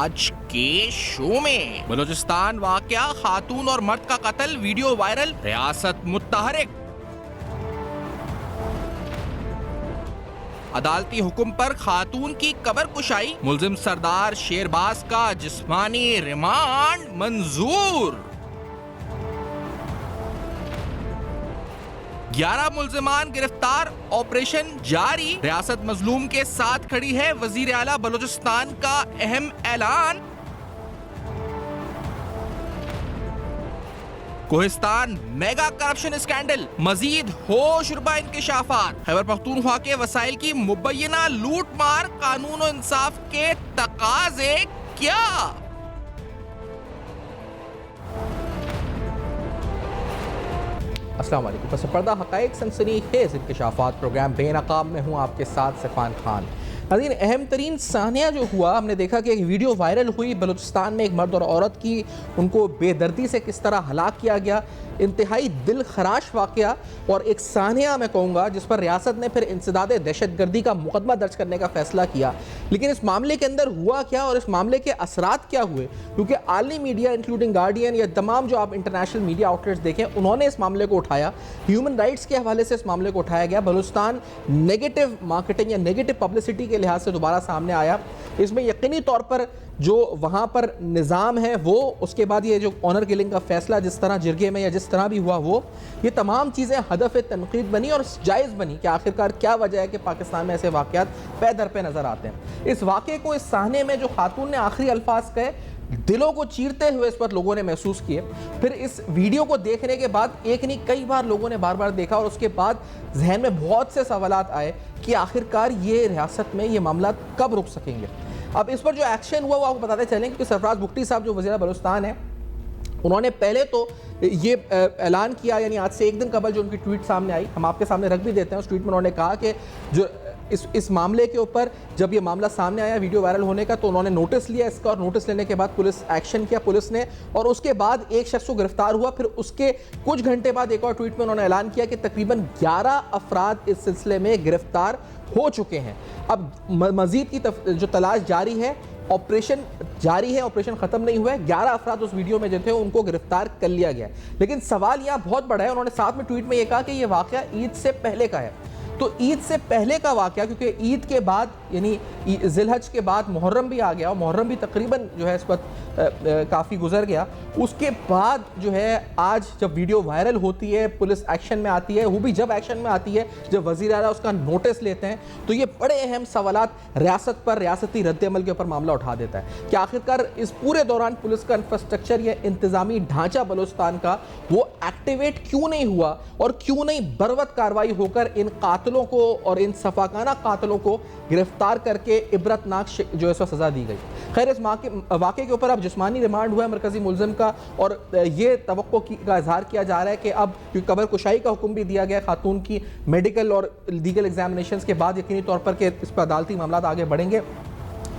आज के शो में बलूचिस्तान वाकया, खातून और मर्द का कत्ल, वीडियो वायरल, रियासत मुत्तहरिक। अदालती हुक्म पर खातून की कबर कुशाई, मुल्जिम सरदार शेरबाज का जिस्मानी रिमांड मंजूर। 11 मुल्जिमान गिरफ्तार, ऑपरेशन जारी। रियासत मजलूम के साथ खड़ी है, वजीर आला बलूचिस्तान का अहम ऐलान। कोहिस्तान मेगा करप्शन स्कैंडल, मजीद होशरुबा इंकशाफात। खैबर पख्तूनख्वा के वसाइल की मुबैना लूट मार, कानून और इंसाफ के तकाजे क्या? अस्सलाम वालेकुम। पस पर्दा हक़ाइक़ सनसनीखेज़ इंकशाफात प्रोग्राम बेनकाब में हूँ आपके साथ सिफ़ान खान। नाज़रीन, अहम तरीन सानिया जो हुआ, हमने देखा कि एक वीडियो वायरल हुई बलूचिस्तान में, एक मर्द और औरत की, उनको बेदर्दी से किस तरह हलाक किया गया। इंतहाई दिल खराश वाक़या और एक सानिया मैं कहूँगा जिस पर रियासत ने फिर इंसदाद दहशतगर्दी का मुकदमा दर्ज करने का फ़ैसला किया। लेकिन इस मामले के अंदर हुआ क्या और इस मामले के असरात क्या हुए, क्योंकि आलमी मीडिया इंक्लूडिंग गार्डियन या तमाम जो आप इंटरनेशनल मीडिया आउटलेट्स देखें, उन्होंने इस मामले को उठाया। ह्यूमन राइट्स के हवाले से इस मामले को उठाया गया। बलूचिस्तान नेगेटिव मार्केटिंग या नेगेटिव पब्लिसिटी के लिहाज से दोबारा सामने आया। इसमें यकीनी तौर पर जो वहाँ पर निज़ाम है वो, उसके बाद ये जो ऑनर किलिंग का फ़ैसला जिस तरह जिरगे में या जिस तरह भी हुआ वो, ये तमाम चीज़ें हदफ तनकीद बनी और जायज़ बनी कि आखिरकार क्या वजह है कि पाकिस्तान में ऐसे वाक़यात पे दर पे नज़र आते हैं। इस वाक़े को, इस साहने में जो खातून ने आखिरी अल्फाज कहे, दिलों को चीरते हुए इस पर लोगों ने महसूस किए। फिर इस वीडियो को देखने के बाद एक नहीं कई बार लोगों ने बार बार देखा और उसके बाद जहन में बहुत से सवालात आए कि आखिरकार ये रियासत में ये मामला कब रुक सकेंगे। अब इस पर जो एक्शन हुआ वो आपको बताते चलें, क्योंकि सरफराज बुगटी साहब जो वज़ीर बलूचिस्तान है, उन्होंने पहले तो ये ऐलान किया, यानी आज से एक दिन कबल जो उनकी ट्वीट सामने आई, हम आपके सामने रख भी देते हैं। उस ट्वीट में उन्होंने कहा कि जो इस मामले के ऊपर जब ये मामला सामने आया वीडियो वायरल होने का, तो उन्होंने नोटिस लिया इसका, और नोटिस लेने के बाद पुलिस एक्शन किया पुलिस ने, और उसके बाद एक शख्स को गिरफ्तार हुआ। फिर उसके कुछ घंटे बाद एक और ट्वीट में उन्होंने ऐलान किया कि तकरीबन 11 अफराद इस सिलसिले में गिरफ्तार हो चुके हैं। अब मजीद की जो तलाश जारी है, ऑपरेशन जारी है, ऑपरेशन खत्म नहीं हुआ है। 11 अफराद उस वीडियो में जो थे उनको गिरफ्तार कर लिया गया। लेकिन सवाल यहाँ बहुत बड़ा है। उन्होंने साथ में ट्वीट में ये कहा कि ये वाकया ईद से पहले का है। तो ईद से पहले का वाकया, क्योंकि ईद के बाद यानी ज़िलहज के बाद मुहर्रम भी आ गया, और मुहर्रम भी तकरीबन जो है इस वक्त काफ़ी गुजर गया। उसके बाद जो है आज जब वीडियो वायरल होती है, पुलिस एक्शन में आती है, वो भी जब एक्शन में आती है जब वज़ीर आला उसका नोटिस लेते हैं, तो ये बड़े अहम सवालात रियासत पर, रियासती रद्द-ए-अमल के ऊपर मामला उठा देता है कि आखिरकार इस पूरे दौरान पुलिस का इंफ्रास्ट्रक्चर या इंतज़ामी ढांचा बलूचिस्तान का वो एक्टिवेट क्यों नहीं हुआ, और क्यों नहीं बरवक्त कार्रवाई होकर इन कातिलों को और इन सफाकाना कातिलों को गिरफ्तार करके इबरतनाक जो है सजा दी गई। खैर, इस वाक़े के ऊपर अब जिस्मानी रिमांड हुआ है मरकजी मुल्ज़िम का, और ये तवक्को का इजहार किया जा रहा है कि अब कबर कुशाई का हुक्म भी दिया गया खातून की, मेडिकल और लीगल एग्जामिनेशन के बाद यकीनी तौर पर कि इस पर अदालती मामला आगे बढ़ेंगे।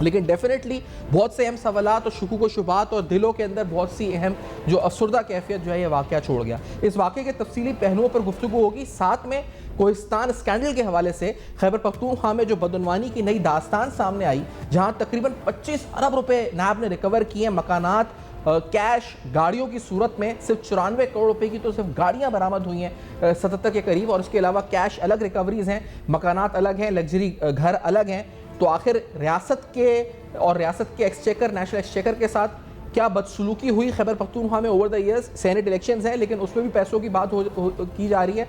लेकिन डेफिनेटली बहुत से अहम सवालात और शुकूक व शुबात और दिलों के अंदर बहुत सी अहम जो अफसरदा कैफियत जो है ये वाक़या छोड़ गया। इस वाक़े के तफसीली पहलुओं पर गुफ्तगू होगी। साथ में कोहिस्तान स्कैंडल के हवाले से खैबर पख्तूनख्वा में जो बदउनवानी की नई दास्तान सामने आई, जहाँ तकरीबन 25 अरब रुपए नायब ने रिकवर किए, मकानात, कैश, गाड़ियों की सूरत में सिर्फ 94 करोड़ रुपए की तो सिर्फ गाड़ियां बरामद हुई हैं 77 के करीब, और इसके अलावा कैश अलग रिकवरीज हैं, मकानात अलग हैं, लग्जरी घर अलग हैं। तो आखिर रियासत के और रियासत के एक्सचेकर, नेशनल एक्सचेकर के साथ क्या बदसलूकी हुई खैबर पख्तूनख्वा में over the years? Senate elections हैं, लेकिन उसमें भी पैसों की बात की जा रही है।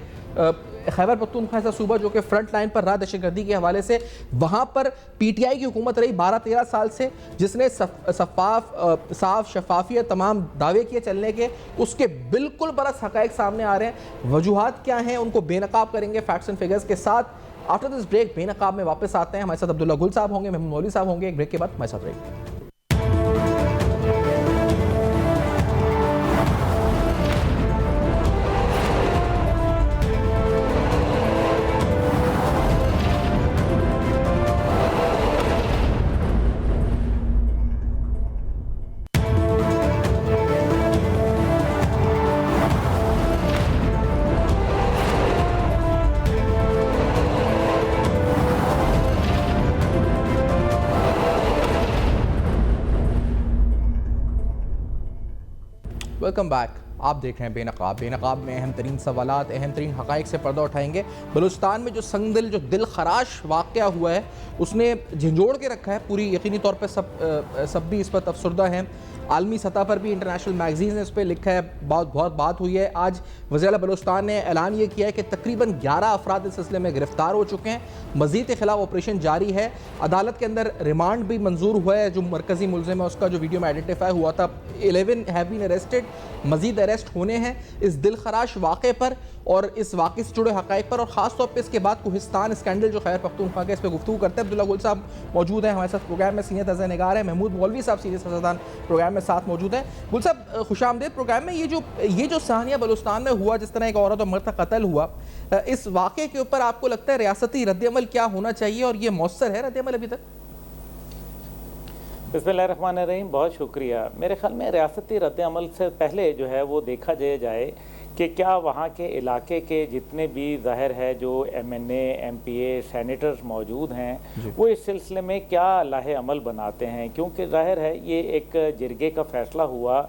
खैबर पख्तूनख्वा ऐसा सूबा जो कि फ्रंट लाइन पर रहा दहशतगर्दी के हवाले से, वहाँ पर पीटीआई की हुकूमत रही 12-13 साल से, जिसने साफ शफाफियत तमाम दावे किए चलने के, उसके बिल्कुल बरस हक़ाइक़ सामने आ रहे हैं। वजूहात क्या हैं उनको बेनकाब करेंगे फैक्ट्स एंड फिगर्स के साथ। आफ्टर दिस ब्रेक बेनकाब में वापस आते हैं। हमारे साथ अब्दुल्ला गुल साहब होंगे, महमूद मौलवी साहब होंगे। एक ब्रेक के बाद हमारे साथ रहेंगे। Welcome back. आप देख रहे हैं बेनकाब। बेनकाब में अहम तरीन सवालात, अहम तरीन हक़ाइक़ से पर्दा उठाएंगे। बलूचिस्तान में जो संगदिल, जो दिल खराश वाक़या हुआ है, उसने झंझोड़ के रखा है पूरी। यकीनी तौर पर सब भी इस पर अफसरदा हैं। आलमी सतह पर भी इंटरनेशनल मैगजीन ने इस पर लिखा है, बहुत बात हुई है। आज वज़ीर बलूचिस्तान ने ऐलान ये किया है कि तकरीबन 11 अफराद इस सिलसिले में गिरफ्तार हो चुके हैं। मज़ीद के खिलाफ ऑपरेशन जारी है। अदालत के अंदर रिमांड भी मंजूर हुआ है। जो मरकज़ी मुलज़िम है उसका जो वीडियो में आइडेंटिफाई हुआ था, 11 हैव बीन अरेस्टेड। मज़ीद अरेस्ट होने हैं इस दिल खराश वाक़े पर और इस वाक़े से जुड़े हक़ाइक़ पर, और ख़ास तौर पर इसके बाद कोहिस्तान स्कैंडल जो खैबर पख्तूनख्वा के, इस पर गुफ्तगू करते हैं। अब्दुल्ला गुल साहब मौजूद हैं हमारे साथ प्रोग्राम में, सीनियर तज़ा निगार है। महमूद मौलवी साहब सीनियर सियासतदान प्रोग्राम में साथ मौजूद है। गुल साहब खुशामदीद प्रोग्राम में। ये जो सानिया बलूचिस्तान में हुआ, जिस तरह एक औरत और मर्द का कत्ल हुआ, इस वाक़े के ऊपर आपको लगता है रियासती रद्द-ए-अमल क्या होना चाहिए और ये मौसर है रद्द-ए-अमल अभी तक? बिस्मिल्लाहिर्रहमानिर्रहीम, बहुत शुक्रिया। मेरे ख्याल में रियासती रद्द-ए-अमल से पहले जो है वो देखा जाए कि क्या वहाँ के इलाके के जितने भी ज़ाहिर है जो MNA, MPA, सेनेटर्स मौजूद हैं, वो इस सिलसिले में क्या लाहे अमल बनाते हैं। क्योंकि ज़ाहिर है ये एक जिरगे का फ़ैसला हुआ,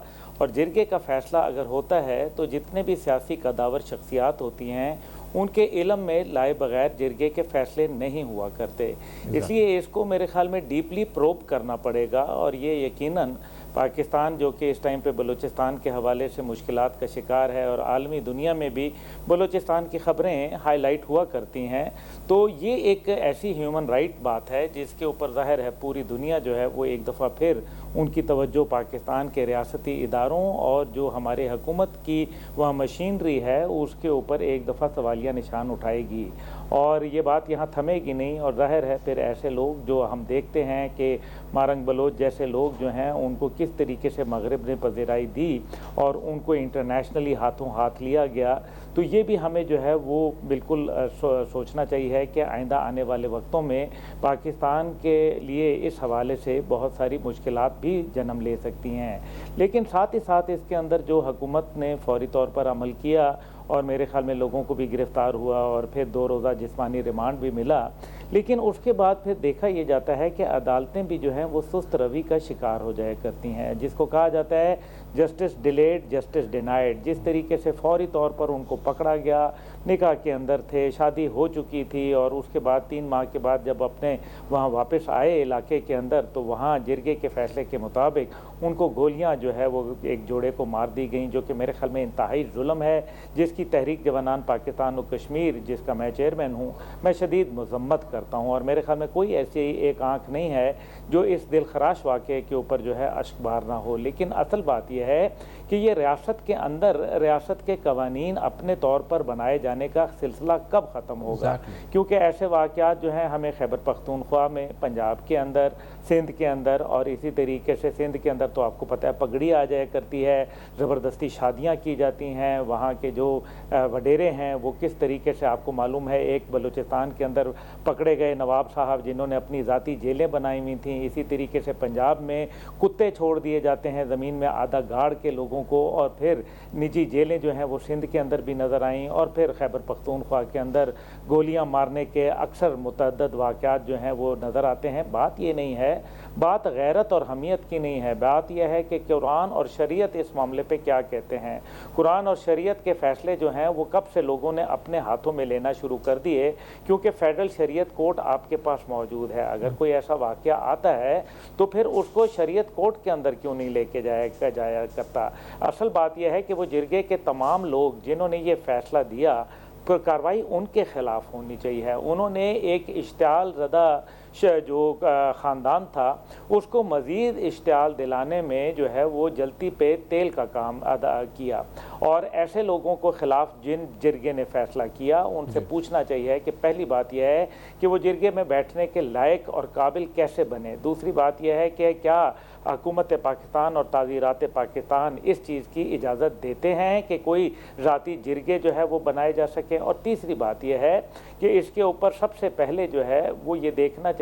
और जिरगे का फ़ैसला अगर होता है तो जितने भी सियासी कदावर शख्सियात होती हैं उनके इल्म में लाए बगैर जिरगे के फ़ैसले नहीं हुआ करते। इसलिए इसको मेरे ख़्याल में डीपली प्रोब करना पड़ेगा। और ये यकीनन पाकिस्तान जो कि इस टाइम पे बलूचिस्तान के हवाले से मुश्किलात का शिकार है, और आलमी दुनिया में भी बलूचिस्तान की ख़बरें हाईलाइट हुआ करती हैं, तो ये एक ऐसी ह्यूमन राइट बात है जिसके ऊपर ज़ाहिर है पूरी दुनिया जो है वो एक दफ़ा फिर उनकी तवज्जो पाकिस्तान के रियासती इदारों और जो हमारे हुकूमत की वह मशीनरी है उसके ऊपर एक दफ़ा सवालिया निशान उठाएगी। और ये बात यहाँ थमेगी नहीं। और ज़ाहिर है फिर ऐसे लोग जो हम देखते हैं कि मारंग बलोच जैसे लोग जो हैं उनको किस तरीके से मगरिब ने पज़ीराई दी और उनको इंटरनेशनली हाथों हाथ लिया गया, तो ये भी हमें जो है वो बिल्कुल सोचना चाहिए कि आइंदा आने वाले वक्तों में पाकिस्तान के लिए इस हवाले से बहुत सारी मुश्किलात भी जन्म ले सकती हैं। लेकिन साथ ही साथ इसके अंदर जो हुकूमत ने फौरी तौर पर अमल किया और मेरे ख्याल में लोगों को भी गिरफ़्तार हुआ और फिर 2 रोज़ा जिस्मानी रिमांड भी मिला, लेकिन उसके बाद फिर देखा ये जाता है कि अदालतें भी जो हैं वो सुस्त रवि का शिकार हो जाया करती हैं, जिसको कहा जाता है जस्टिस डिलेड जस्टिस डिनाइड। जिस तरीके से फौरी तौर पर उनको पकड़ा गया, निकाह के अंदर थे, शादी हो चुकी थी, और उसके बाद 3 माह के बाद जब अपने वहाँ वापस आए इलाके के अंदर, तो वहाँ जिरगे के फ़ैसले के मुताबिक उनको गोलियाँ जो है वो एक जोड़े को मार दी गई, जो कि मेरे ख्याल में इंतहाई जुल्म है, जिसकी तहरीक जवानान पाकिस्तान और कश्मीर जिसका मैं चेयरमैन हूँ, मैं शदीद मज़म्मत करता हूँ। और मेरे ख्याल में कोई ऐसी एक आँख नहीं है जो इस दिल खराश वाक़े के ऊपर जो है अश्क बार ना हो। लेकिन असल बात यह है कि ये रियासत के अंदर रियासत के कवानीन अपने तौर पर बनाए जाने का सिलसिला कब ख़त्म होगा, क्योंकि ऐसे वाक़यात जो हैं हमें खैबर पख्तूनख्वा में, पंजाब के अंदर, सिंध के अंदर, और इसी तरीके से सिंध के अंदर तो आपको पता है पगड़ी आ जाया करती है, ज़बरदस्ती शादियाँ की जाती हैं, वहाँ के जो वडेरे हैं वो किस तरीके से आपको मालूम है। एक बलूचिस्तान के अंदर पकड़े गए नवाब साहब जिन्होंने अपनी ज़ाती जेलें बनाई हुई थी, इसी तरीके से पंजाब में कुत्ते छोड़ दिए जाते हैं ज़मीन में आधा गाड़ के लोगों को, और फिर निजी जेलें जो हैं वो सिंध के अंदर भी नज़र आईं, और फिर खैबर पख्तूनख्वा के अंदर गोलियां मारने के अक्सर मुतअद्दिद वाक़यात जो हैं वो नज़र आते हैं। बात ये नहीं है, बात गैरत और हमियत की नहीं है, बात यह है कि कुरान और शरीयत इस मामले पे क्या कहते हैं। कुरान और शरीयत के फ़ैसले जो हैं वो कब से लोगों ने अपने हाथों में लेना शुरू कर दिए, क्योंकि फ़ेडरल शरीयत कोर्ट आपके पास मौजूद है। अगर कोई ऐसा वाक़या आता है तो फिर उसको शरीयत कोर्ट के अंदर क्यों नहीं लेके जाया करता। असल बात यह है कि वो जिरगे के तमाम लोग जिन्होंने ये फ़ैसला दिया, तो कार्रवाई उनके ख़िलाफ़ होनी चाहिए। उन्होंने एक इश्तियाल ज़दा जो ख़ानदान था उसको मज़ीद इश्तियाल दिलाने में जो है वो जलती पे तेल का काम अदा किया, और ऐसे लोगों को ख़िलाफ़ जिन जिरगे ने फ़ैसला किया उनसे पूछना चाहिए कि पहली बात यह है कि वो जिरगे में बैठने के लायक और काबिल कैसे बने। दूसरी बात यह है कि क्या हुकूमत पाकिस्तान और ताज़ीरात पाकिस्तान इस चीज़ की इजाज़त देते हैं कि कोई ज़ाती जिरगे जो है वो बनाए जा सके। और तीसरी बात यह है कि इसके ऊपर सबसे पहले जो है वो ये देखना चाहिए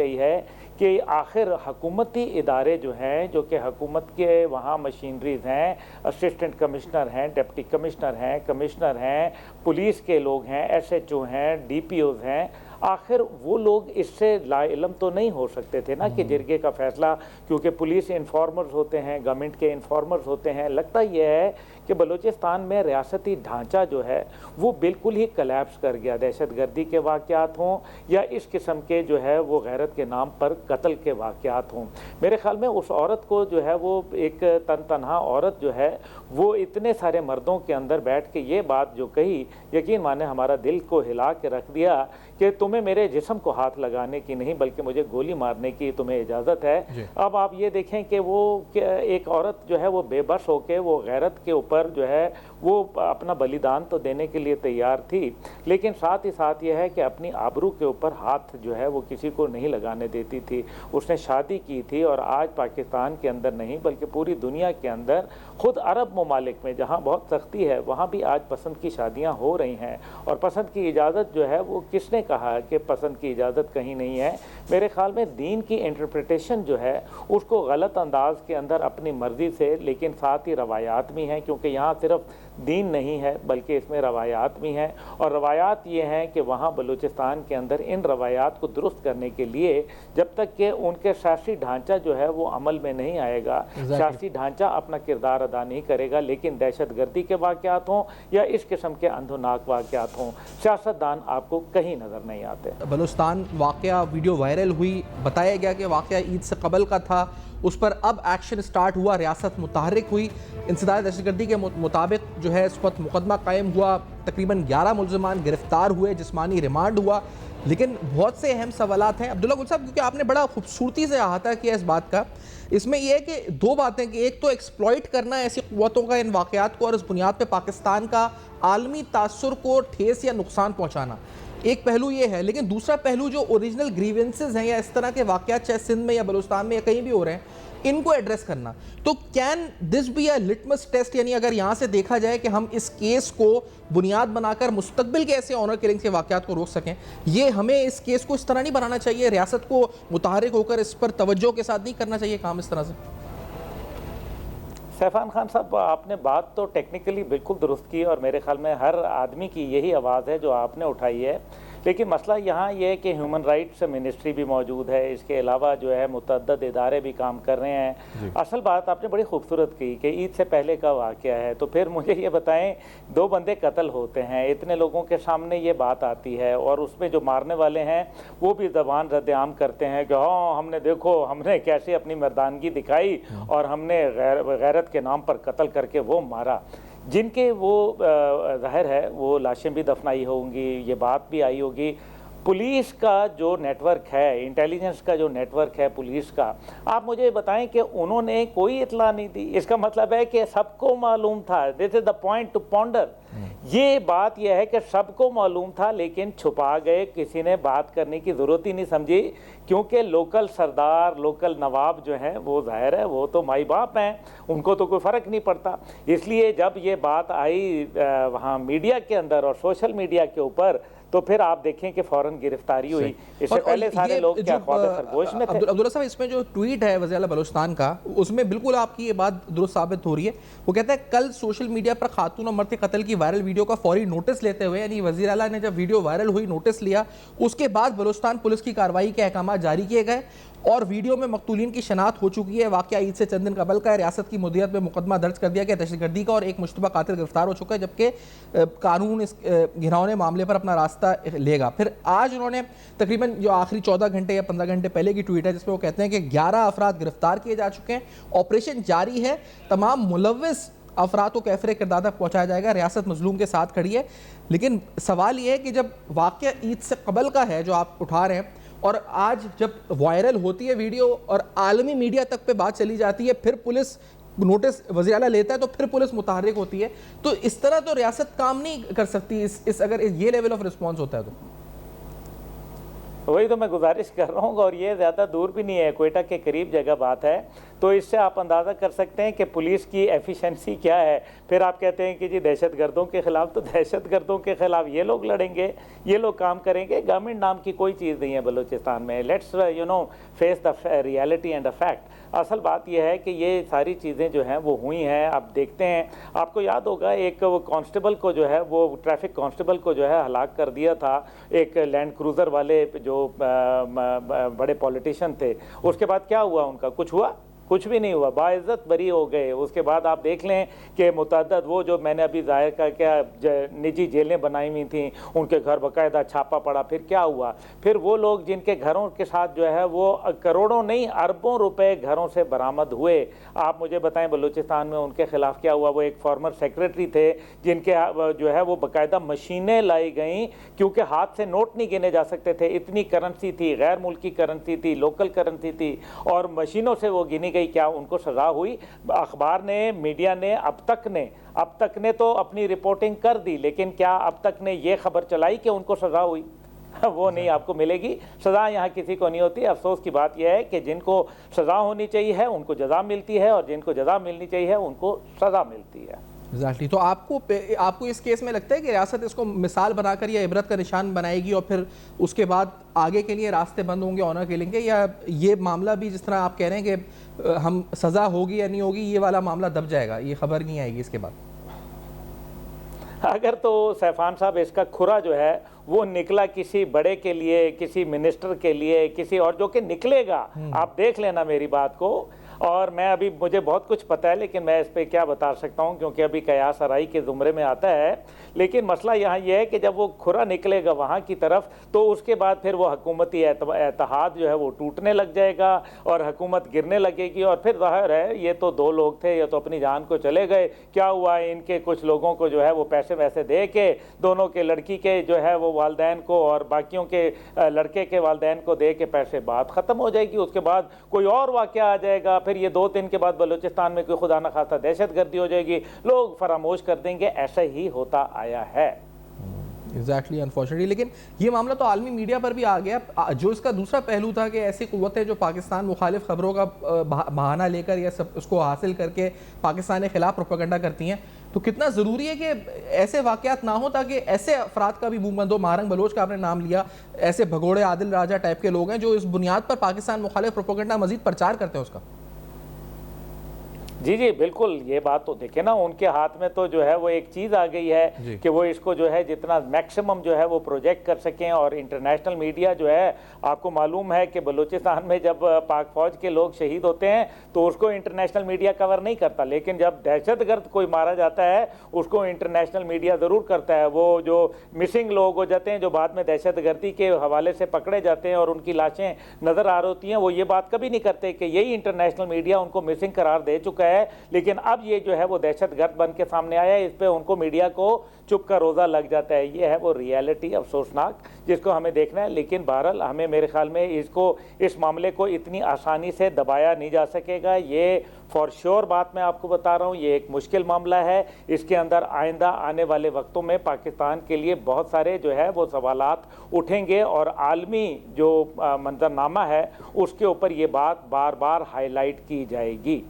कि आखिर हुकूमती इदारे जो हैं, जो कि हुकूमत के वहाँ मशीनरीज हैं, असिस्टेंट कमिश्नर हैं, डिप्टी कमिश्नर हैं, कमिश्नर हैं, पुलिस के लोग हैं, SHO हैं, DPOs हैं, आखिर वो लोग इससे लाइलम तो नहीं हो सकते थे ना कि जिरगे का फ़ैसला, क्योंकि पुलिस इन्फॉर्मर्स होते हैं, गवर्नमेंट के इन्फॉर्मर्स होते हैं। लगता यह है कि बलूचिस्तान में रियासती ढांचा जो है वो बिल्कुल ही कलैप्स कर गया। दहशतगर्दी के वाक़यात हों या इस किस्म के जो है वो गैरत के नाम पर कत्ल के वाक़यात हों, मेरे ख्याल में उस औरत को जो है वो एक तनहा औरत जो है वो इतने सारे मर्दों के अंदर बैठ के ये बात जो कही, यकीन माने हमारा दिल को हिला के रख दिया कि तुम्हें मेरे जिस्म को हाथ लगाने की नहीं बल्कि मुझे गोली मारने की तुम्हें इजाज़त है। अब आप ये देखें कि वो एक औरत जो है वो बेबस होके वो गैरत के ऊपर जो है वो अपना बलिदान तो देने के लिए तैयार थी, लेकिन साथ ही साथ यह है कि अपनी आबरू के ऊपर हाथ जो है वो किसी को नहीं लगाने देती थी। उसने शादी की थी और आज पाकिस्तान के अंदर नहीं बल्कि पूरी दुनिया के अंदर खुद अरब ममालिक में जहाँ बहुत सख्ती है वहाँ भी आज पसंद की शादियाँ हो रही हैं। और पसंद की इजाज़त जो है वो किसने कहा कि पसंद की इजाज़त कहीं नहीं है। मेरे ख्याल में दीन की इंटरप्रिटेशन जो है उसको गलत अंदाज के अंदर अपनी मर्ज़ी से, लेकिन साथ ही रवायात भी हैं, क्योंकि यहाँ सिर्फ दीन नहीं है बल्कि इसमें रवायात भी हैं। और रवायात ये हैं कि वहाँ बलूचिस्तान के अंदर इन रवायात को दुरुस्त करने के लिए जब तक कि उनके सियासी ढांचा जो है वो अमल में नहीं आएगा, सियासी ढांचा अपना किरदार अदा नहीं करेगा, लेकिन दहशतगर्दी के वाक़यात हों या इस किस्म के अंधोनाक वाक़यात हों, सियासतदान आपको कहीं नज़र नहीं आते। बलूचिस्तान वाक़या वीडियो वायरल हुई, बताया गया कि वाक़या ईद से कबल का था, उस पर अब एक्शन स्टार्ट हुआ, रियासत मुतहर्रिक हुई। इंसदाद दहशतगर्दी के मुताबिक जो है इस वक्त मुकदमा कायम हुआ, तकरीबन 11 मुल्ज़िमान गिरफ्तार हुए, जिस्मानी रिमांड हुआ। लेकिन बहुत से अहम सवालात हैं अब्दुल्ला गुल साहब, क्योंकि आपने बड़ा खूबसूरती से अहाता किया इस बात का। इसमें यह है कि दो बातें, कि एक तो एक्सप्लॉइट करना ऐसी क़ुव्वतों का इन वाक़यात को और इस बुनियाद पर पाकिस्तान का आलमी तासुर को ठेस या नुकसान पहुँचाना, एक पहलू ये है। लेकिन दूसरा पहलू जो ओरिजिनल ग्रीवेंसेस हैं या इस तरह के वाक़यात चाहे सिंध में या बलूचिस्तान में या कहीं भी हो रहे हैं, इनको एड्रेस करना। तो can this be a litmus test, यानी अगर यहाँ से देखा जाए कि हम इस केस को बुनियाद बनाकर मुस्तकबिल के ऐसे ऑनर किलिंग के वाक़यात को रोक सकें, ये हमें इस केस को इस तरह नहीं बनाना चाहिए, रियासत को मुतहर्रिक होकर इस पर तवज्जो के साथ नहीं करना चाहिए काम इस तरह से। सैफान खान साहब, आपने बात तो टेक्निकली बिल्कुल दुरुस्त की और मेरे ख्याल में हर आदमी की यही आवाज़ है जो आपने उठाई है, लेकिन मसला यहाँ ये है कि ह्यूमन राइट्स मिनिस्ट्री भी मौजूद है, इसके अलावा जो है मुतअद्दिद इदारे भी काम कर रहे हैं। असल बात आपने बड़ी खूबसूरत की कि ईद से पहले का वाक़या है, तो फिर मुझे ये बताएं, 2 बंदे कत्ल होते हैं, इतने लोगों के सामने ये बात आती है और उसमें जो मारने वाले हैं वो भी ज़बान रद्द-ए-आम करते हैं कि हाँ हमने देखो हमने कैसे अपनी मर्दानगी दिखाई और हमने गैरत के नाम पर कत्ल करके वो मारा। जिनके वो ज़ाहिर है वो लाशें भी दफनाई होंगी, ये बात भी आई होगी। पुलिस का जो नेटवर्क है, इंटेलिजेंस का जो नेटवर्क है पुलिस का, आप मुझे बताएं कि उन्होंने कोई इतला नहीं दी। इसका मतलब है कि सबको मालूम था। This is the point two ponder. ये बात यह है कि सबको मालूम था लेकिन छुपा गए, किसी ने बात करने की ज़रूरत ही नहीं समझी, क्योंकि लोकल सरदार, लोकल नवाब जो हैं वो ज़ाहिर है वो तो माई बाप हैं, उनको तो कोई फ़र्क नहीं पड़ता। इसलिए जब ये बात आई वहाँ मीडिया के अंदर और सोशल मीडिया के ऊपर, तो फिर आप देखें कि फौरन गिरफ्तारी हुई। इससे पहले सारे लोग क्या ख्वाब सरगोश में थे। अब्दुल्ला साहब, इसमें जो ट्वीट है वज़ीर आला बलूचिस्तान का, उसमें बिल्कुल आपकी ये बात दुरुस्त साबित हो रही है। वो कहता है कल सोशल मीडिया पर खातून और मर्द के कत्ल की वायरल वीडियो का फौरी नोटिस लेते हुए, यानी वज़ीर आला ने जब वीडियो वायरल हुई नोटिस लिया, उसके बाद बलूचिस्तान पुलिस की कार्रवाई के अहकाम जारी किए गए और वीडियो में मकतूलीन की शनाख्त हो चुकी है। वाक़या ईद से चंद दिन कबल का है। रियासत की मुद्दत में मुकदमा दर्ज कर दिया गया दहशतगर्दी का और एक मुश्तबा कातिल गिरफ्तार हो चुका है, जबकि कानून इस घिनौने मामले पर अपना रास्ता लेगा। फिर आज उन्होंने तकरीबन जो आखिरी 14 घंटे या 15 घंटे पहले की ट्वीट है जिसमें वो कहते हैं कि 11 अफराद गिरफ्तार किए जा चुके हैं, ऑपरेशन जारी है, तमाम मुलव्विस अफराद को कैफरे किरदार तक पहुँचाया जाएगा, रियासत मजलूम के साथ खड़ी है। लेकिन सवाल ये है कि जब वाक़या ईद से कबल का है जो आप उठा रहे हैं और आज जब वायरल होती है वीडियो और आलमी मीडिया तक पे बात चली जाती है, फिर पुलिस नोटिस वज़ीर आला लेता है तो फिर पुलिस मुतहर्रिक होती है, तो इस तरह तो रियासत काम नहीं कर सकती इस अगर ये लेवल ऑफ रिस्पॉन्स होता है तो। वही तो मैं गुजारिश कर रहा हूँ और ये ज़्यादा दूर भी नहीं है, क्वेटा के करीब जगह बात है, तो इससे आप अंदाज़ा कर सकते हैं कि पुलिस की एफिशिएंसी क्या है। फिर आप कहते हैं कि जी दहशतगर्दों के ख़िलाफ़, तो दहशतगर्दों के ख़िलाफ़ ये लोग लड़ेंगे, ये लोग काम करेंगे। गवर्नमेंट नाम की कोई चीज़ नहीं है बलूचिस्तान में। Let's face the reality and the fact. असल बात यह है कि ये सारी चीज़ें जो हैं वो हुई हैं। आप देखते हैं, आपको याद होगा एक वो कांस्टेबल को जो है वो ट्रैफिक कांस्टेबल को जो है हलाक कर दिया था एक लैंड क्रूज़र वाले जो बड़े पॉलिटिशियन थे। उसके बाद क्या हुआ, उनका कुछ हुआ? कुछ भी नहीं हुआ, बाइज्जत बरी हो गए। उसके बाद आप देख लें कि मुतअद्दिद वो जो मैंने अभी जाहिर का क्या निजी जेलें बनाई हुई थी, उनके घर बाकायदा छापा पड़ा। फिर क्या हुआ, फिर वो लोग जिनके घरों के साथ जो है वो करोड़ों नहीं अरबों रुपए घरों से बरामद हुए। आप मुझे बताएं बलूचिस्तान में उनके खिलाफ क्या हुआ। वो एक फॉर्मर सेक्रेटरी थे जिनके जो है वो बाकायदा मशीनें लाई गई, क्योंकि हाथ से नोट नहीं गिने जा सकते थे, इतनी करेंसी थी, गैर मुल्की करेंसी थी, लोकल करेंसी थी, और मशीनों से वो गिनी गई। क्या उनको सज़ा हुई? अखबार ने, मीडिया ने अब तक ने तो अपनी रिपोर्टिंग कर दी, लेकिन क्या अब तक ने ये खबर चलाई कि उनको सज़ा हुई? वो नहीं आपको मिलेगी सज़ा, यहाँ किसी को नहीं होती। अफसोस की बात यह है कि जिनको सज़ा होनी चाहिए है उनको जज़ा मिलती है, और जिनको जज़ा मिलनी चाहिए है उनको सज़ा मिलती है। एग्जैक्टली। तो आपको इस केस में लगता है कि रियासत इसको मिसाल बनाकर या इबरत का निशान बनाएगी और फिर उसके बाद आगे के लिए रास्ते बंद होंगे ऑनर किलिंग के, या ये मामला भी जिस तरह आप कह रहे हैं कि हम सज़ा होगी या नहीं होगी, ये वाला मामला दब जाएगा, ये खबर नहीं आएगी इसके बाद? अगर तो सैफान साहब इसका खुरा जो है वो निकला किसी बड़े के लिए, किसी मिनिस्टर के लिए, किसी और जो कि निकलेगा, आप देख लेना मेरी बात को। और मैं अभी, मुझे बहुत कुछ पता है लेकिन मैं इस पर क्या बता सकता हूँ क्योंकि अभी कयास आराई के ज़ुमरे में आता है। लेकिन मसला यहाँ यह है कि जब वो खुरा निकलेगा वहाँ की तरफ, तो उसके बाद फिर वो हुकूमती एतहाद जो है वो टूटने लग जाएगा और हुकूमत गिरने लगेगी। और फिर ज़ाहिर है ये तो दो लोग थे, ये तो अपनी जान को चले गए। क्या हुआ, इनके कुछ लोगों को जो है वो पैसे वैसे दे के, दोनों के लड़की के जो है वो वालदैन को और बाकियों के लड़के के वालदैन को दे के पैसे, बात ख़त्म हो जाएगी। उसके बाद कोई और वाक़या आ जाएगा, फिर ये 2 दिन के बाद बलूचिस्तान में कोई खुदा न खासा दहशतगर्दी हो जाएगी, लोग फरामोश कर देंगे। ऐसा ही होता आया है। Exactly, unfortunately. लेकिन ये मामला तो आलमी मीडिया पर भी आ गया। जो इसका दूसरा पहलू था कि ऐसी कुव्वतें जो पाकिस्तान मुखालिफ खबरों का बहाना लेकर या सब उसको हासिल करके पाकिस्तान के खिलाफ प्रोपेगेंडा करती हैं, तो कितना ज़रूरी है कि ऐसे वाक़यात ना हो ताकि ऐसे अफराद का भी मुंह बंद हो। मारंग बलोच का आपने नाम लिया, ऐसे भगोड़े आदिल राजा टाइप के लोग हैं जो इस बुनियाद पर पाकिस्तान मुखालिफ प्रोपेगेंडा मजीद प्रचार करते हैं उसका। जी जी बिल्कुल, ये बात तो देखे ना, उनके हाथ में तो जो है वो एक चीज़ आ गई है कि वो इसको जो है जितना मैक्सिमम जो है वो प्रोजेक्ट कर सकें। और इंटरनेशनल मीडिया जो है, आपको मालूम है कि बलूचिस्तान में जब पाक फौज के लोग शहीद होते हैं तो उसको इंटरनेशनल मीडिया कवर नहीं करता, लेकिन जब दहशतगर्द कोई मारा जाता है उसको इंटरनेशनल मीडिया ज़रूर करता है। वो जो मिसिंग लोग हो जाते हैं, जो बाद में दहशतगर्दी के हवाले से पकड़े जाते हैं और उनकी लाशें नज़र आ रही होती हैं, वो ये बात कभी नहीं करते कि यही इंटरनेशनल मीडिया उनको मिसिंग करार दे चुका है। लेकिन अब ये जो है वो दहशतगर्द बन के सामने आया है, इस पे उनको मीडिया को चुप का रोज़ा लग जाता है। ये है वो रियलिटी अफसोसनाक जिसको हमें देखना है। लेकिन बहरहाल हमें, मेरे ख्याल में इस मामले को इतनी आसानी से दबाया नहीं जा सकेगा। ये फॉर श्योर बात मैं आपको बता रहा हूँ, ये एक मुश्किल मामला है। इसके अंदर आइंदा आने वाले वक्तों में पाकिस्तान के लिए बहुत सारे जो है वो सवालात उठेंगे और आलमी जो मंजरनामा है उसके ऊपर ये बात बार बार हाईलाइट की जाएगी।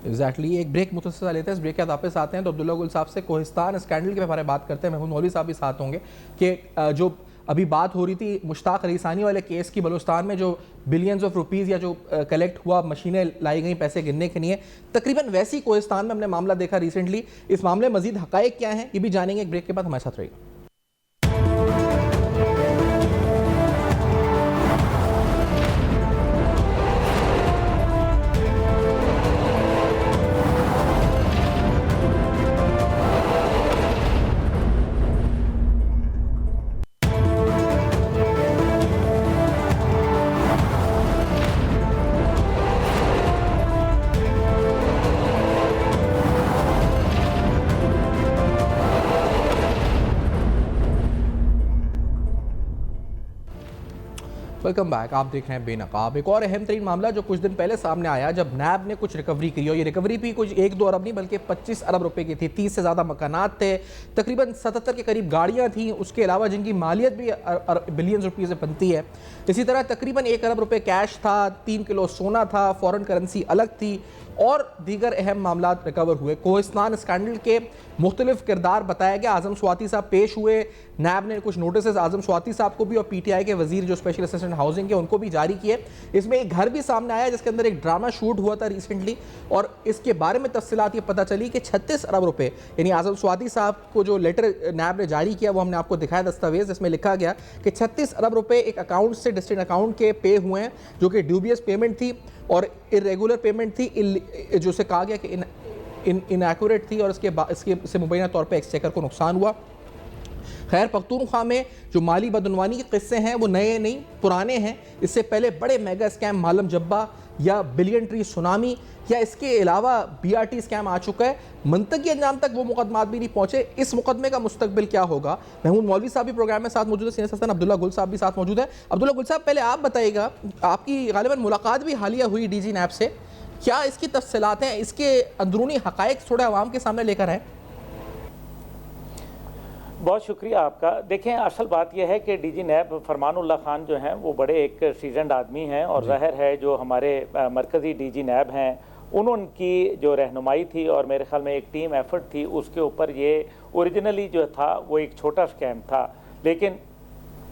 एग्जैक्टली। एक ब्रेक मुतस्सिल लेते हैं, इस ब्रेक के बाद वापस आते हैं तो अब्दुल्ला गुल साहब से कोहिस्तान स्कैंडल के बारे में बात करते हैं। महमूद मौलवी साहब भी साथ होंगे कि जो अभी बात हो रही थी मुश्ताक रईसानी वाले केस की, बलूचिस्तान में जो बिलियंस ऑफ रुपीज़ या जो कलेक्ट हुआ, मशीनें लाई गई पैसे गिनने के लिए, तकरीबन वैसी कोहिस्तान में हमने मामला देखा रिसेंटली। इस मामले में मजीद हक़ाइक़ क्या हैं ये भी जानेंगे एक ब्रेक के बाद। हमारे साथ रहिएगा। Welcome back. आप देख रहे हैं बेनकाब। एक और अहम तरीन मामला जो कुछ दिन पहले सामने आया जब नैब ने कुछ रिकवरी की, और ये रिकवरी भी कुछ 1-2 अरब नहीं बल्कि 25 अरब रुपए की थी। 30 से ज़्यादा मकानात थे, तकरीबन 77 के करीब गाड़ियाँ थी, उसके अलावा जिनकी मालियत भी बिलियन रुपये से बनती है। इसी तरह तकरीबन 1 अरब रुपये कैश था, 3 किलो सोना था, फॉरेन करेंसी अलग थी और दीगर अहम मामला रिकवर हुए। कोहिस्तान स्कैंडल के मुख्तलिफ किरदार बताया गया। आज़म स्वाति साहब पेश हुए, नैब ने कुछ नोटिस आज़म स्वाति साहब को भी और PTI के वजीर जो स्पेशल असिस्टेंट हाउसिंग के उनको भी जारी किए। इसमें एक घर भी सामने आया जिसके अंदर एक ड्रामा शूट हुआ था रिसेंटली, और इसके बारे में तफसीलात ये पता चली कि 36 अरब रुपये, यानी आज़म स्वाति साहब को जो लेटर नैब ने जारी किया वो हमने आपको दिखाया दस्तावेज़, जिसमें लिखा गया कि 36 अरब रुपये एक अकाउंट से डिस्ट्रिक्ट अकाउंट के पे हुए हैं जो कि ड्यूबियस पेमेंट थी। और इरेगुलर पेमेंट थी, जो से कहा गया कि इनएक्यूरेट थी और इससे मुबैना तौर पर एक्सचेकर को नुकसान हुआ। खैर पख्तूनख्वा में जो माली बदनवानी के किस्से हैं वो नए नहीं पुराने हैं। इससे पहले बड़े मेगा स्कैम मालम जब्बा या बिलियन ट्री सुनामी या इसके अलावा BRT स्कैम आ चुका है। मंतकी अंजाम तक वो मुकदमात भी नहीं पहुंचे। इस मुकदमे का मुस्तकबिल क्या होगा? महमूद मौलवी साहब भी प्रोग्राम में साथ मौजूद है, सीनियर सदर अब्दुल्ला गुल साहब भी साथ मौजूद है। अब्दुल्ला गुल साहब, पहले आप बताइएगा, आपकी गालिबन मुलाकात भी हालिया हुई DG NAB से, क्या इसकी तफसीलात हैं, इसके अंदरूनी हकायक थोड़े आवाम के सामने लेकर आए? बहुत शुक्रिया आपका। देखें, असल बात यह है कि DG NAB फरमानुल्लाह खान जो हैं वो बड़े एक सीजनड आदमी हैं और ज़ाहिर है जो हमारे मरकज़ी DG NAB हैं उनकी जो रहनुमाई थी और मेरे ख्याल में एक टीम एफर्ट थी, उसके ऊपर ये ओरिजिनली जो था वो एक छोटा स्कैम था।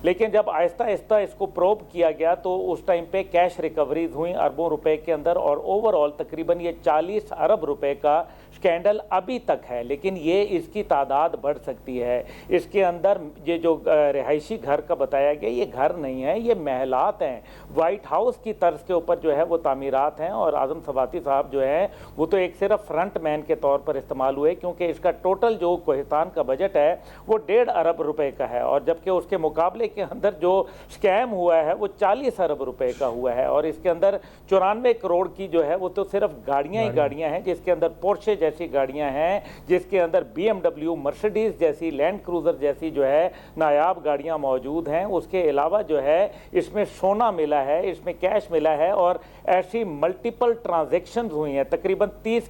लेकिन जब आहिस्ता आहिस्ता इसको प्रोब किया गया तो उस टाइम पे कैश रिकवरीज हुई अरबों रुपए के अंदर और ओवरऑल तकरीबन ये 40 अरब रुपए का स्कैंडल अभी तक है। लेकिन ये इसकी तादाद बढ़ सकती है। इसके अंदर ये जो रिहायशी घर का बताया गया, ये घर नहीं है, ये महलात हैं। वाइट हाउस की तर्ज के ऊपर जो है वो तामीरात हैं और आज़म सवाती साहब जो है वो तो एक सिर्फ फ्रंट मैन के तौर पर इस्तेमाल हुए, क्योंकि इसका टोटल जो कोहिस्तान का बजट है वो 1.5 अरब रुपए का है और जबकि उसके मुकाबले के अंदर जो स्कैम हुआ है वो 40 अरब रुपए का हुआ है। और इसके अंदर 94 करोड़ की जो है वो तो सिर्फ गाड़ियां ही गाड़ियां हैं, जिसके अंदर पोर्शे जैसी गाड़ियां हैं, जिसके अंदर BMW, मर्सिडीज जैसी, लैंड क्रूजर जैसी जो है नायाब गाड़ियां मौजूद हैं। उसके अलावा जो है इसमें सोना मिला है, इसमें कैश मिला है और ऐसी मल्टीपल ट्रांजैक्शंस हुई हैं, तकरीबन 30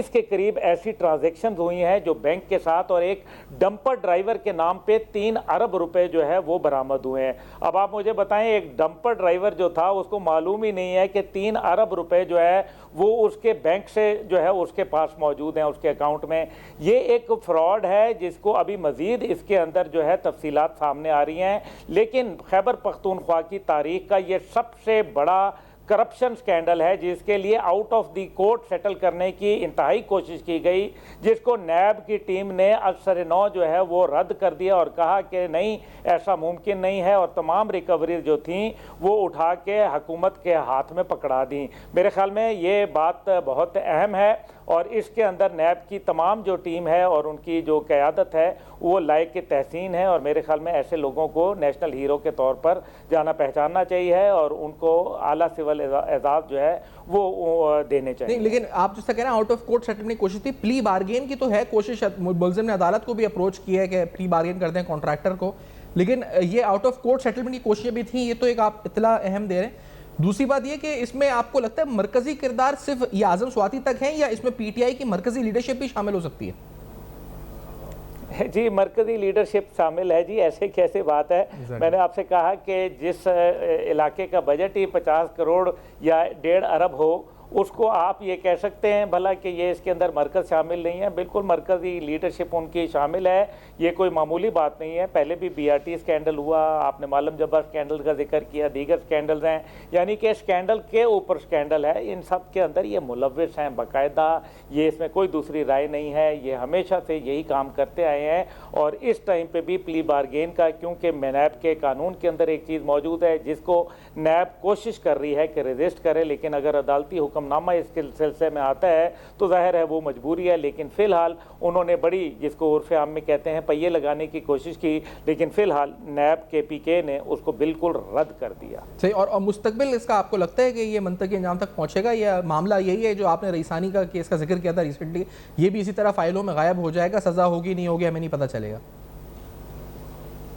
के करीब ऐसी ट्रांजैक्शंस हुई हैं जो बैंक के साथ, और एक डंपर ड्राइवर के नाम पे 3 अरब रुपए जो है वो बरामद हुए हैं। अब आप मुझे बताएं, एक डंपर ड्राइवर जो था उसको मालूम ही नहीं है कि 3 अरब रुपए जो है वो उसके बैंक से जो है उसके पास मौजूद हैं उसके अकाउंट में। ये एक फ्रॉड है जिसको अभी मजीद इसके अंदर जो है तफसीलात सामने आ रही हैं। लेकिन खैबर पख्तूनख्वा की तारीख का ये सबसे बड़ा करप्शन स्कैंडल है जिसके लिए out of the court settle करने की इंतहाई कोशिश की गई, जिसको नैब की टीम ने असर-ए-नौ जो है वो रद्द कर दिया और कहा कि नहीं, ऐसा मुमकिन नहीं है, और तमाम रिकवरीज जो थी वो उठा के हुकूमत के हाथ में पकड़ा दी। मेरे ख्याल में ये बात बहुत अहम है और इसके अंदर नैब की तमाम जो टीम है और उनकी जो क़यादत है वो लायक के तहसीन है और मेरे ख्याल में ऐसे लोगों को नेशनल हीरो के तौर पर जाना पहचानना चाहिए और उनको आला सिविल एजाज़ जो है वो देने चाहिए। नहीं, लेकिन आप जिससे कह रहे हैं आउट ऑफ कोर्ट सेटलमेंट की कोशिश थी, प्ली बार्गेन की तो है कोशिश, मुलजिम ने अदालत को भी अप्रोच किया है कि प्ली बार्गेन कर दें कॉन्ट्रैक्टर को, लेकिन ये आउट ऑफ कोर्ट सेटलमेंट की कोशिशें भी थी। ये तो एक आप इतला अहम दे रहे हैं। दूसरी बात यह कि इसमें आपको लगता है मरकजी किरदार सिर्फ ये आजम स्वाति तक है या इसमें PTI की मरकजी लीडरशिप भी शामिल हो सकती है? जी, मरकजी लीडरशिप शामिल है जी, ऐसे कैसे बात है। मैंने आपसे कहा कि जिस इलाके का बजट ही 50 करोड़ या 1.5 अरब हो, उसको आप ये कह सकते हैं भला कि ये इसके अंदर मरकज़ शामिल नहीं है। बिल्कुल मरकज़ी लीडरशिप उनकी शामिल है, ये कोई मामूली बात नहीं है। पहले भी BRT स्कैंडल हुआ, आपने मालम जब्बार स्कैंडल का जिक्र किया, दीगर स्कैंडल्स हैं, यानी कि स्कैंडल के ऊपर स्कैंडल है। इन सब के अंदर ये मुलव्विस हैं बाकायदा, ये इसमें कोई दूसरी राय नहीं है। ये हमेशा से यही काम करते आए हैं और इस टाइम पर भी प्ली बार्गेन का, क्योंकि नैब के कानून के अंदर एक चीज़ मौजूद है जिसको नैब कोशिश कर रही है कि रजिस्ट करे, लेकिन अगर अदालती हुक्मनामा इसके सिलसिले में आता है तो जाहिर है वो मजबूरी है। लेकिन फिलहाल उन्होंने बड़ी, जिसको उर्फ़े आम में कहते हैं, पहिए लगाने की कोशिश की, लेकिन फिलहाल नैब के PK ने उसको बिल्कुल रद्द कर दिया। सही। और मुस्तकबिल इसका आपको लगता है कि ये मंतकी अंजाम तक पहुंचेगा या मामला यही है जो आपने रईसानी का केस का जिक्र किया था रिसेंटली, ये भी इसी तरह फाइलों में गायब हो जाएगा, सज़ा होगी नहीं होगी हमें नहीं पता चलेगा?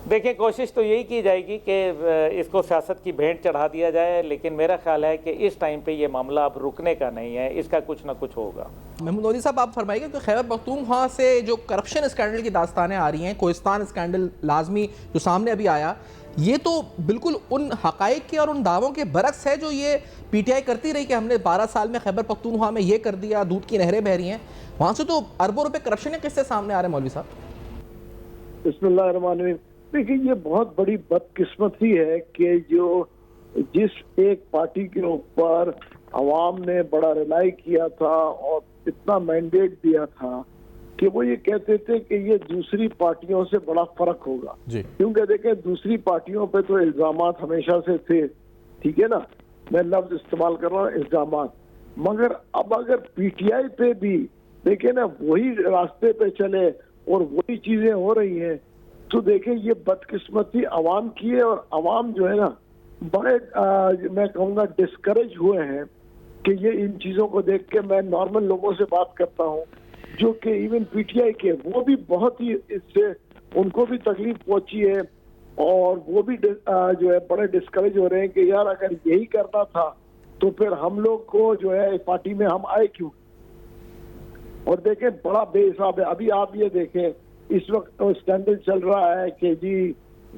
देखिए, कोशिश तो यही की जाएगी कि इसको सियासत की भेंट चढ़ा दिया जाए, लेकिन मेरा ख्याल है कि इस टाइम पे ये मामला अब रुकने का नहीं है, इसका कुछ ना कुछ होगा। महमूद मौलवी साहब, आप फरमाइएगा कि खैबर पख्तूनख्वा से जो करप्शन स्कैंडल की दास्तानें आ रही हैं, कोहिस्तान स्कैंडल लाजमी जो सामने अभी आया, ये तो बिल्कुल उन हकाइक के और उन दावों के बरक्स है जो ये PTI करती रही कि हमने 12 साल में खैबर पख्तूनख्वा में ये कर दिया, दूध की नहरें बह रही हैं। वहाँ से तो अरबों रुपए करप्शन के किस्से सामने आ रहे हैं मौलवी साहब। बिस्मिल्लाहिर्रहमानिर्रहीम। देखिए, ये बहुत बड़ी बदकिस्मती है कि जिस एक पार्टी के ऊपर अवाम ने बड़ा रिलाई किया था और इतना मैंडेट दिया था कि वो ये कहते थे कि ये दूसरी पार्टियों से बड़ा फर्क होगा, क्योंकि देखें दूसरी पार्टियों पे तो इल्जामात हमेशा से थे, ठीक है ना, मैं लफ्ज इस्तेमाल कर रहा हूँ इल्जामात, मगर अब अगर पीटीआई पे भी देखे ना वही रास्ते पे चले और वही चीजें हो रही हैं, तो देखें ये बदकिस्मती अवाम की है। और अवाम जो है ना बड़े मैं कहूँगा डिस्करेज हुए हैं कि ये इन चीजों को देख के। मैं नॉर्मल लोगों से बात करता हूँ जो कि इवन पीटीआई के, वो भी बहुत ही इससे उनको भी तकलीफ पहुंची है और वो भी जो है बड़े डिस्करेज हो रहे हैं कि यार अगर यही करना था तो फिर हम लोग को जो है पार्टी में हम आए क्यों। और देखें बड़ा बेहिसाब है। अभी आप ये देखें इस वक्त स्कैंडल चल रहा है कि जी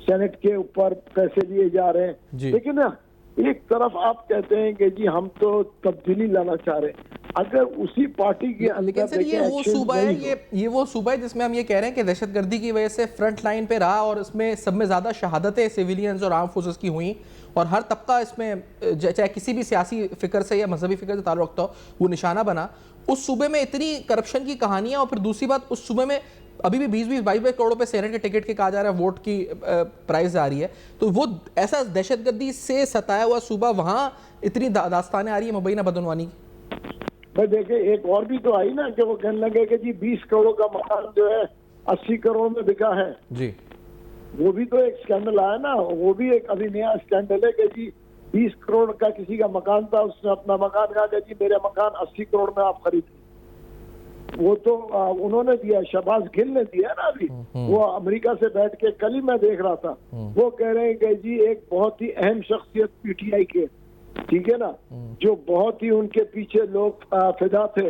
सेनेट के ऊपर पैसे लिए जा रहे हैं, लेकिन ना एक तरफ आप कहते हैं कि जी हम तो तब्दीली लाना चाह रहे हैं, अगर उसी पार्टी के अंदर लेकिन सर ये वो सूबा है, ये वो सूबा है जिसमें हम ये कह रहे हैं कि दहशतगर्दी की वजह से फ्रंट लाइन पे रहा और इसमें सब में ज़्यादा शहादतें सिविलियंस और आर्म फोर्सेस की हुई और हर तबका इसमें चाहे किसी भी सियासी फिक्र से या मजहबी फिक्र से ताल्लुक़ रखता हो वो निशाना बना। उस सूबे में इतनी करप्शन की कहानियाँ और फिर दूसरी बात उस सूबे में अभी भी 20-22 करोड़ रुपए सेनेट के टिकट के कहा जा रहा है, वोट की प्राइस आ रही है, तो वो ऐसा दहशतगर्दी से सताया हुआ सूबा, वहाँ इतनी दास्तानें आ रही है मुबैना बदनवानी की। भाई देखे एक और भी तो आई ना कि वो कहने लगे कि जी 20 करोड़ का मकान जो है 80 करोड़ में बिका है जी, वो भी तो एक स्कैंडल आया ना। वो भी एक अभी नया स्कैंडल है कि जी 20 करोड़ का किसी का मकान था, उसने अपना मकान कहा कि जी मेरा मकान 80 करोड़ में आप खरीद। वो तो उन्होंने दिया, शहबाज गिल ने दिया ना। अभी वो अमेरिका से बैठ के कल ही मैं देख रहा था, वो कह रहे हैं कि जी एक बहुत ही अहम शख्सियत पीटीआई के, ठीक है ना, जो बहुत ही उनके पीछे लोग फिदा थे,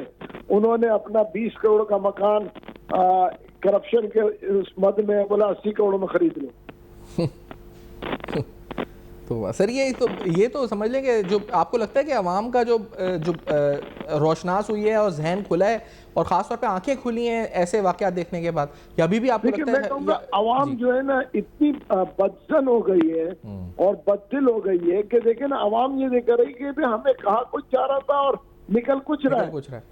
उन्होंने अपना 20 करोड़ का मकान करप्शन के उस मद में बोला 80 करोड़ में खरीद लो। तो सर ये तो समझ लें कि जो आपको लगता है कि अवाम का जो रोशनास हुई है और जहन खुला है और ख़ासतौर पे आंखें खुली हैं ऐसे वाक़यात देखने के बाद, या अभी भी आपको लगता है? मैं अवाम जो है ना इतनी बदसन हो गई है और बददिल हो गई है कि देखे ना अवाम ये देख रही कि भी हमें कहा कुछ जा रहा था और निकल कुछ रहा है।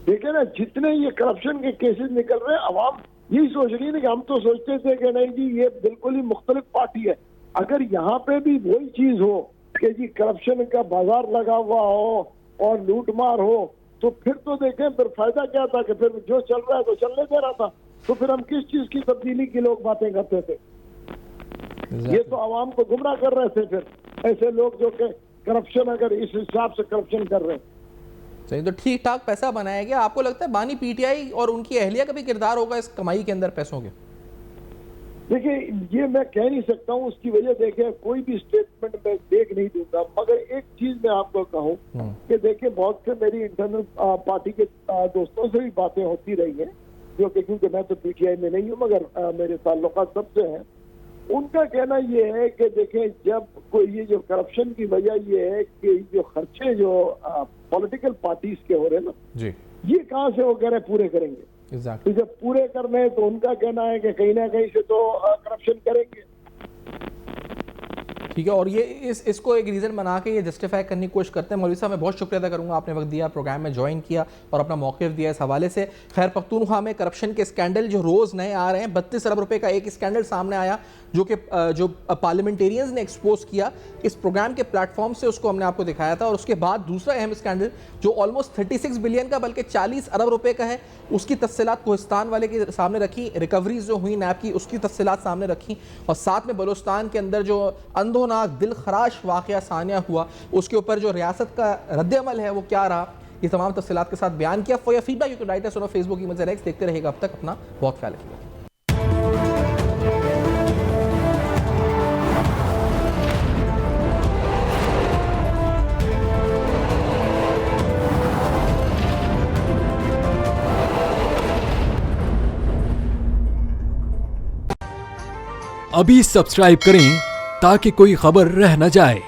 देखे ना जितने ये करप्शन के केसेस निकल रहे हैं, अवाम यही सोच रही है कि हम तो सोचते थे कि नहीं जी ये बिल्कुल ही मुख्तलिफ पार्टी है। अगर यहाँ पे भी वही चीज हो कि जी करप्शन का बाजार लगा हुआ हो और लूटमार हो, तो फिर तो देखें फिर फायदा क्या था कि फिर जो चल रहा है तो चलने दे रहा था, तो फिर हम किस चीज की तब्दीली की लोग बातें करते थे। ये तो आवाम को गुमराह कर रहे थे फिर ऐसे लोग जो कि करप्शन अगर इस हिसाब से करप्शन कर रहे हैं। सही, तो ठीक ठाक पैसा बनाया गया। आपको लगता है बानी पीटीआई और उनकी अहलिया का भी किरदार होगा इस कमाई के अंदर पैसों के? देखिए ये मैं कह नहीं सकता हूँ, उसकी वजह देखे कोई भी स्टेटमेंट मैं देख नहीं दूंगा, मगर एक चीज मैं आपको कहूँ कि देखिए बहुत से मेरी इंटरनल पार्टी के दोस्तों से भी बातें होती रही हैं, जो कि क्योंकि मैं तो पीटीआई में नहीं हूँ मगर मेरे ताल्लुकात सबसे हैं। उनका कहना ये है कि देखें जब कोई ये जो करप्शन की वजह ये है कि जो खर्चे जो पॉलिटिकल पार्टीज के हो रहे हैं ना जी, ये कहाँ से वो कह रहे पूरे करेंगे। तो जब पूरे करने तो उनका कहना है कि कहीं ना कहीं से तो करप्शन करेंगे। ठीक है, और ये इसको एक रीज़न बना के ये जस्टिफाई करने की कोशिश करते हैं। मौलवी साहब मैं बहुत शुक्रिया अदा करूँगा, आपने वक्त दिया, प्रोग्राम में ज्वाइन किया और अपना मौक़िफ़ दिया इस हवाले से। खैर पख्तूनख्वा में करप्शन के स्कैंडल जो रोज़ नए आ रहे हैं, 32 अरब रुपए का एक स्कैंडल सामने आया जो पार्लियामेंटेरियंस ने एक्सपोज किया इस प्रोग्राम के प्लेटफॉर्म से, उसको हमने आपको दिखाया था। और उसके बाद दूसरा अहम स्कैंडल जो ऑलमोस्ट 36 बिलियन का बल्कि 40 अरब रुपए का है, उसकी तफसीलात कोहिस्तान वाले के सामने रखी, रिकवरीज जो हुई नैब की उसकी तफसीलात सामने रखी, और साथ में बलूचिस्तान के अंदर जो अंधोनाक दिल खराश वाक़या सानिया हुआ उसके ऊपर जो रियासत का रद्द-ए-अमल है वो क्या रहा, ये तमाम तफसीलात के साथ बयान किया। For your feedback you can write us on Facebook email x. देखते रहेगा अब तक, अपना बहुत ख्याल रखिएगा। अभी सब्सक्राइब करें ताकि कोई खबर रह न जाए।